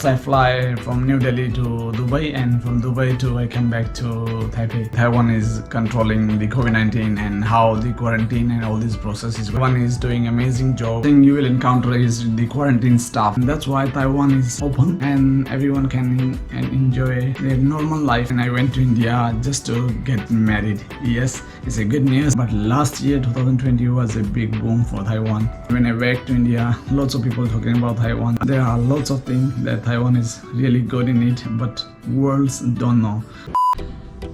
first I fly from New Delhi to Dubai, and from Dubai to I come back to Taipei. Taiwan is controlling the COVID-19 and how the quarantine and all this process is. Taiwan is doing amazing job. The thing you will encounter is the quarantine staff. And that's why Taiwan is open and everyone can enjoy their normal life. And I went to India just to get married. Yes, it's a good news. But last year, 2020 was a big boom for Taiwan. When I back to India, lots of people talking about Taiwan. There are lots of things that Taiwan is really good in it, but worlds don't know.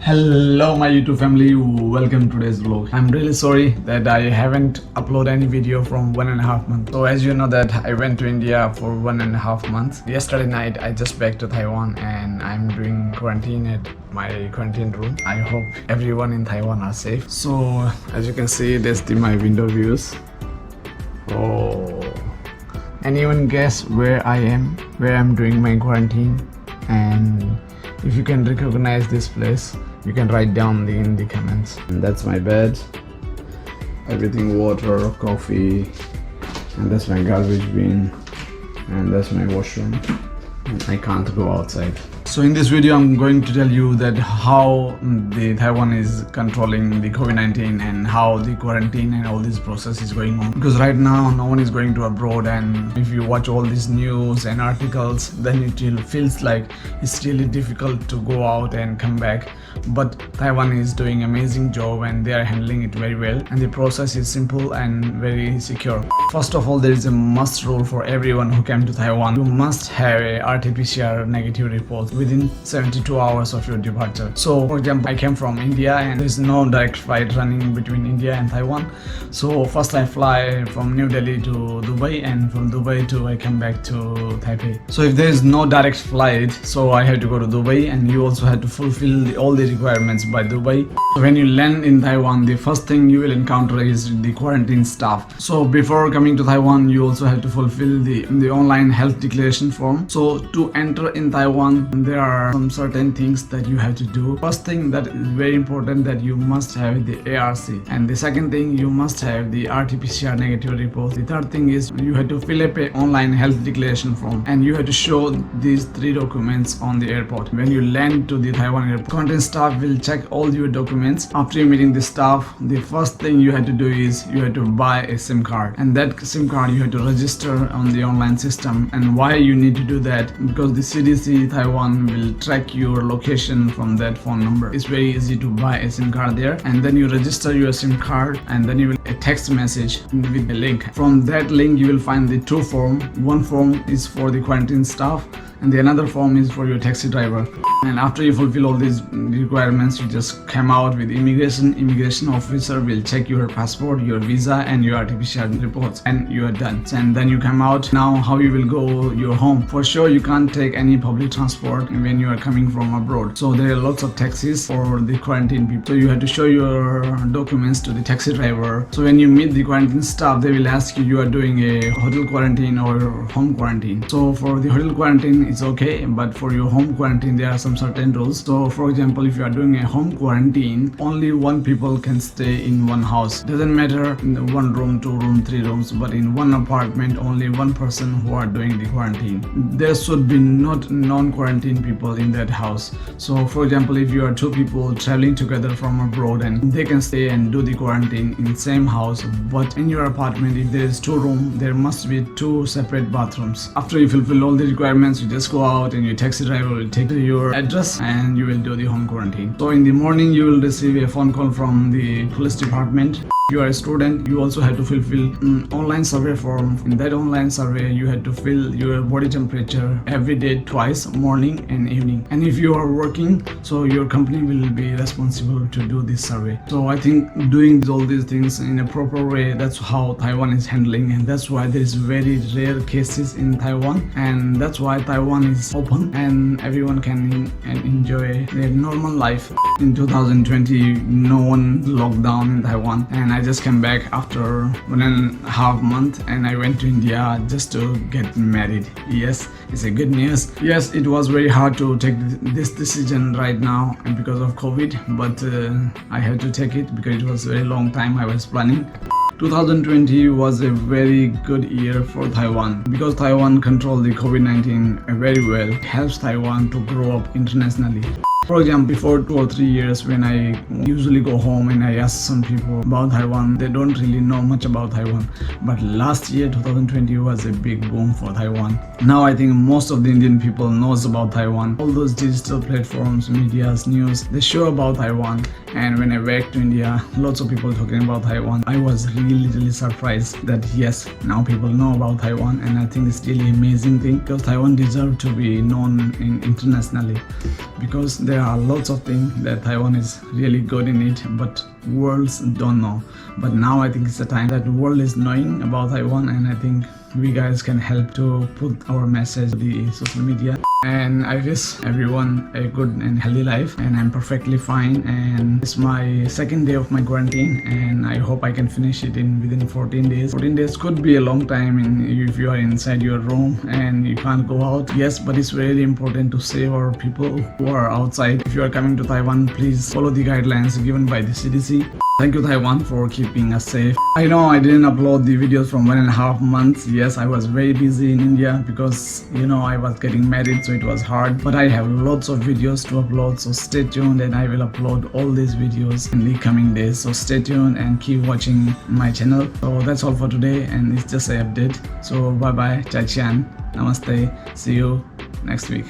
Hello my YouTube family, welcome to today's vlog. I'm really sorry that I haven't uploaded any video from 1.5 months. So as you know that I went to India for 1.5 months. Yesterday night I just back to Taiwan and I'm doing quarantine at my quarantine room. I hope everyone in Taiwan are safe. So as you can see, that's my window views. Oh, anyone guess where I am, where I'm doing my quarantine? And if you can recognize this place, you can write down in the comments. And that's my bed, everything, water, coffee, and that's my garbage bin, and that's my washroom. And I can't go outside. So in this video I'm going to tell you that how the Taiwan is controlling the COVID-19 and how the quarantine and all this process is going on. Because right now no one is going to abroad, and if you watch all these news and articles, then it feels like it's really difficult to go out and come back. But Taiwan is doing amazing job and they are handling it very well, and the process is simple and very secure. First of all, there is a must rule for everyone who came to Taiwan. You must have a RT-PCR negative report within 72 hours of your departure. So for example, I came from India and there's no direct flight running between India and Taiwan. So first I fly from New Delhi to Dubai, and from Dubai to I come back to Taipei. So if there is no direct flight, so I have to go to Dubai, and you also have to fulfill all the requirements by Dubai. So when you land in Taiwan, the first thing you will encounter is the quarantine staff. So before coming to Taiwan, you also have to fulfill the online health declaration form. So to enter in Taiwan, there are some certain things that you have to do. First thing that is very important, that you must have the ARC, and the second thing, you must have the RT-PCR negative report. The third thing is you have to fill up an online health declaration form, and you have to show these 3 documents on the airport. When you land to the Taiwan airport, quarantine staff will check all your documents. After meeting the staff, the first thing you have to do is you have to buy a SIM card, and that SIM card you have to register on the online system. And why you need to do that? Because the CDC Taiwan will track your location from that phone number. It's very easy to buy a SIM card there, and then you register your SIM card, and then you will get a text message with a link. From that link you will find the 2 forms. One form is for the quarantine staff, and the another form is for your taxi driver. And after you fulfill all these requirements, you just come out with immigration officer will check your passport, your visa, and your RT-PCR reports, and you are done. And then you come out. Now how you will go your home? For sure you can't take any public transport when you are coming from abroad. So there are lots of taxis for the quarantine people. So you have to show your documents to the taxi driver. So when you meet the quarantine staff, they will ask you are doing a hotel quarantine or home quarantine. So for the hotel quarantine it's okay, but for your home quarantine there are some certain rules. So for example, if you are doing a home quarantine, only 1 people can stay in one house. Doesn't matter in the 1 room, 2 room, 3 rooms, but in one apartment only 1 person who are doing the quarantine. There should be not non-quarantine people in that house. So for example, if you are 2 people traveling together from abroad, and they can stay and do the quarantine in same house, but in your apartment if there is 2 rooms, there must be 2 separate bathrooms. After you fulfill all the requirements, you just go out and your taxi driver will take your address and you will do the home quarantine. So in the morning you will receive a phone call from the police department. If you are a student, you also have to fulfill online survey form. In that online survey you have to fill your body temperature every day, twice, morning and evening. And if you are working, so your company will be responsible to do this survey. So I think doing all these things in a proper way, that's how Taiwan is handling, and that's why there is very rare cases in Taiwan, and that's why Taiwan is open and everyone can enjoy their normal life. In 2020 no one locked down in Taiwan, and I just came back after 1.5 months, and I went to India just to get married. Yes, it's a good news. Yes, it was very hard to take this decision right now because of COVID, but I had to take it because it was a very long time I was planning. 2020 was a very good year for Taiwan because Taiwan controlled the COVID-19 very well. It helps Taiwan to grow up internationally. For example, before 2 or 3 years when I usually go home and I ask some people about Taiwan, they don't really know much about Taiwan. But last year, 2020 was a big boom for Taiwan. Now I think most of the Indian people knows about Taiwan. All those digital platforms, medias, news, they show about Taiwan. And when I back to India, lots of people talking about Taiwan. I was really surprised that yes, now people know about Taiwan, and I think it's really amazing thing because Taiwan deserves to be known internationally because there are lots of things that Taiwan is really good in it, but worlds don't know. But now I think it's the time that the world is knowing about Taiwan, and I think we guys can help to put our message to the social media. And I wish everyone a good and healthy life, and I'm perfectly fine, and it's my second day of my quarantine, and I hope I can finish it within 14 days. 14 days could be a long time if you are inside your room and you can't go out. Yes, but it's really important to save our people who are outside. If you are coming to Taiwan, please follow the guidelines given by the CDC. Thank you Taiwan for keeping us safe. I know I didn't upload the videos from 1.5 months. Yes, I was very busy in India because I was getting married, so it was hard. But I have lots of videos to upload, so stay tuned and I will upload all these videos in the coming days. So stay tuned and keep watching my channel. So that's all for today, and it's just an update. So bye bye, Chai Chian, Namaste, see you next week.